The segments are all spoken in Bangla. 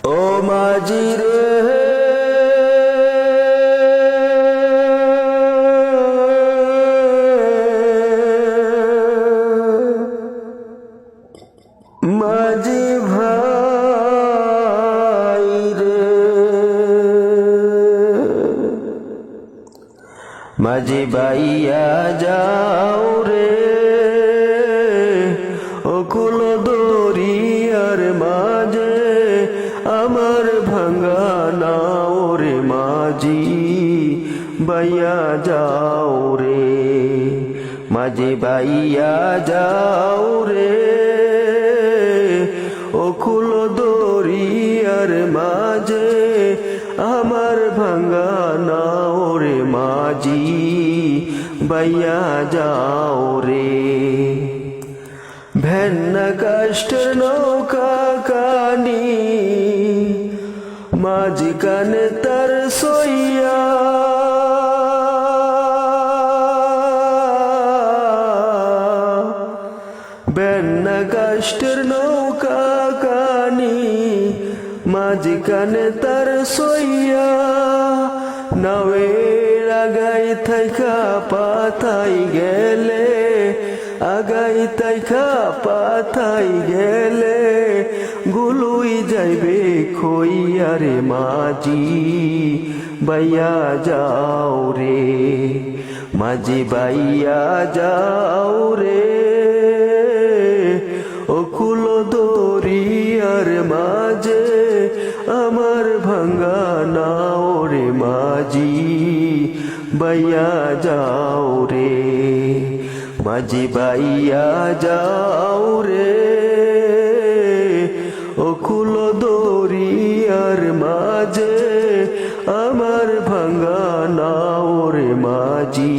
ও মাঝি রে মাঝি ভাই রে মাঝি ভাইয়া যাও রে অকুল দরিয়ার মাঝে আমার ভাঙ্গা নাও রে মাঝি ভাইয়া যাও রে মাঝি ভাইয়া যাও রে অকুল দরিয়ার মাঝে আমার ভাঙ্গা নাও রে মাঝি ভাইয়া যাও রে ভেন্না কাষ্টের নৌকা কানি মাঝি কানে তার সইয়া ভেন্না কাষ্টের নৌকা কানি মাঝি কানে তার সইয়া নাওয়ের আগাই থাইকা পাথাই গেলে আগাই তাইকা পাথাই গেলে গুলুই যাইবে খইয়া রে মাঝি ভাইয়া যাও রে মাঝি ভাইয়া যাও রে অকুল দরিয়ার মাঝে আমার ভাঙ্গা নাও রে মাঝি ভাইয়া যাও রে মাঝি ভাইয়া যাও রে অকুল দরিয়ার মাঝে আমার ভাঙ্গা নাও রে মাঝি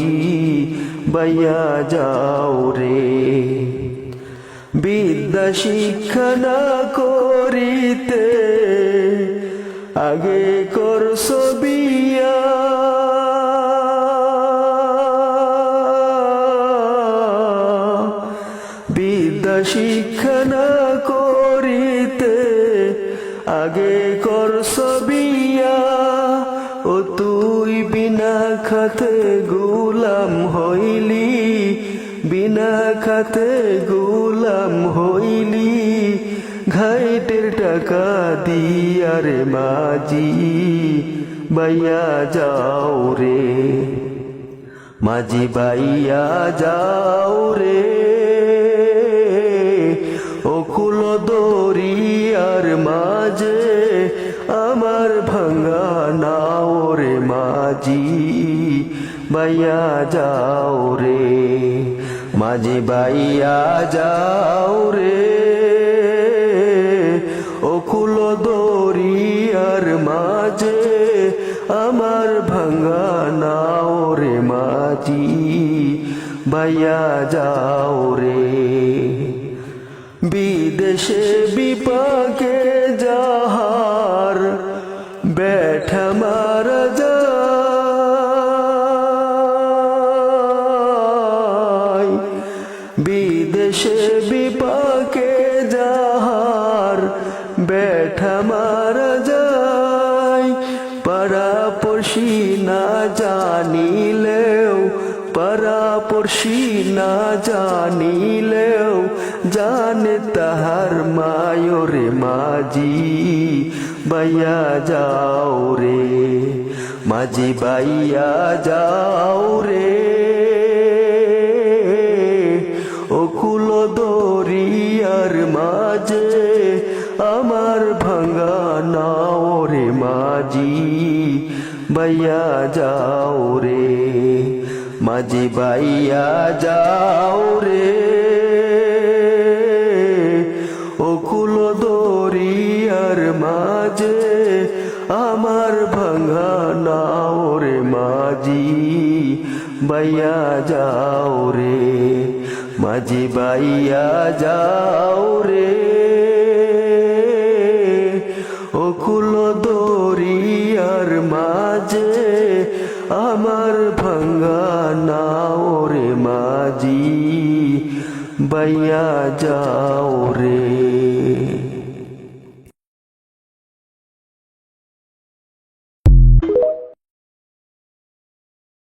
ভাইয়া যাও রে বিদ্যা শিক্ষা না করিতে আগে করছো বিয়া বিদ্যা শিক্ষা না করিতে আগে করছো বিয়া ও তুই বিনা খাতে গুলাম হইলি বিনা খাতে গুলাম হইলি ঘাইটের টাকা দিয়া রে মাঝি ভাইয়া যাও রে মাঝি ভাইয়া যাও রে অকুল দরিয়ার মাঝে আমার ভাঙ্গা নাও রে মাঝি ভাইয়া যাও রে মাঝি ভাইয়া যাও রে অকুল দরিয়ার মাঝে আমার ভাঙ্গা নাও রে মাঝি ভাইয়া যাও রে বিদেশে বিপাকে যাহার বেঠা মারা যায় বিদেশে বিপাকে যাহার বেঠা মারা যায় পাড়াপড়শি না জানিলেও পাড়াপড়শি না জানিলেও জানে তাহার মায়োরে মাঝি ভাইয়া যাও রে মাঝি ভাইয়া যাও রে অকুল দরিয়ার মাঝে আমার ভাঙ্গা নাও রে মাঝি ভাইয়া যাও রে মাঝি ভাইয়া যাও রে অকুল দরিয়ার মাঝে আমার ভাঙ্গা নাও রে মাঝি ভাইয়া যাও রে মাঝি ভাইয়া যাও রে অকুল দরিয়ার মাঝে আমার ভাঙ্গা নাও রে মাঝি ভাইয়া যাও রে।